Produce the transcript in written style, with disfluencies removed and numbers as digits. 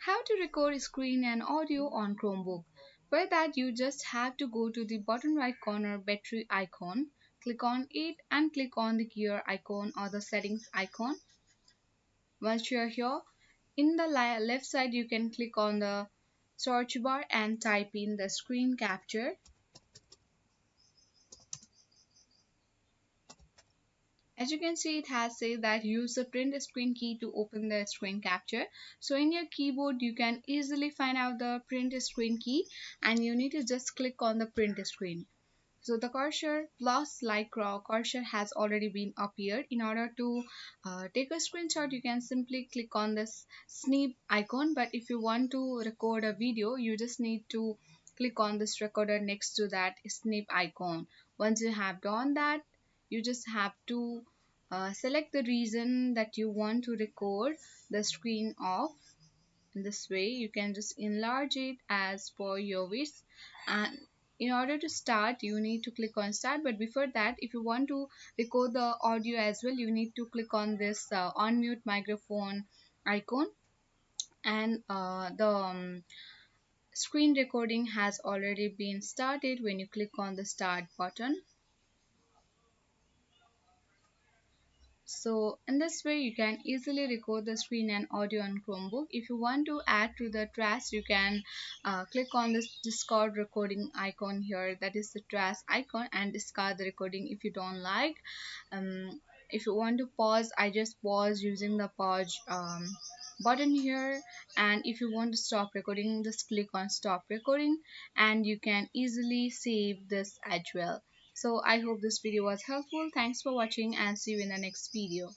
How to record screen and audio on Chromebook. For that, you just have to go to the bottom right corner battery icon, click on it and click on the gear icon or the settings icon. Once you are here, in the left side you can click on the search bar and type in the screen capture. As you can see, it has said that use the print screen key to open the screen capture. So in your keyboard, you can easily find out the print screen key and you need to just click on the print screen. So the cursor plus like cursor has already been appeared. In order to take a screenshot, you can simply click on this snip icon. But if you want to record a video, you just need to click on this recorder next to that snip icon. Once you have done that, you just have to select the reason that you want to record the screen of. In this way you can just enlarge it as per your wish, and in order to start you need to click on start. But before that, if you want to record the audio as well, you need to click on this unmute microphone icon, and the screen recording has already been started when you click on the start button. So in this way you can easily record the screen and audio on Chromebook. If you want to add to the trash, you can click on this discard recording icon here, that is the trash icon, and discard the recording if you don't like. If you want to pause, I just pause using the pause button here, and if you want to stop recording, just click on stop recording, and you can easily save this as well. So I hope this video was helpful. Thanks for watching and see you in the next video.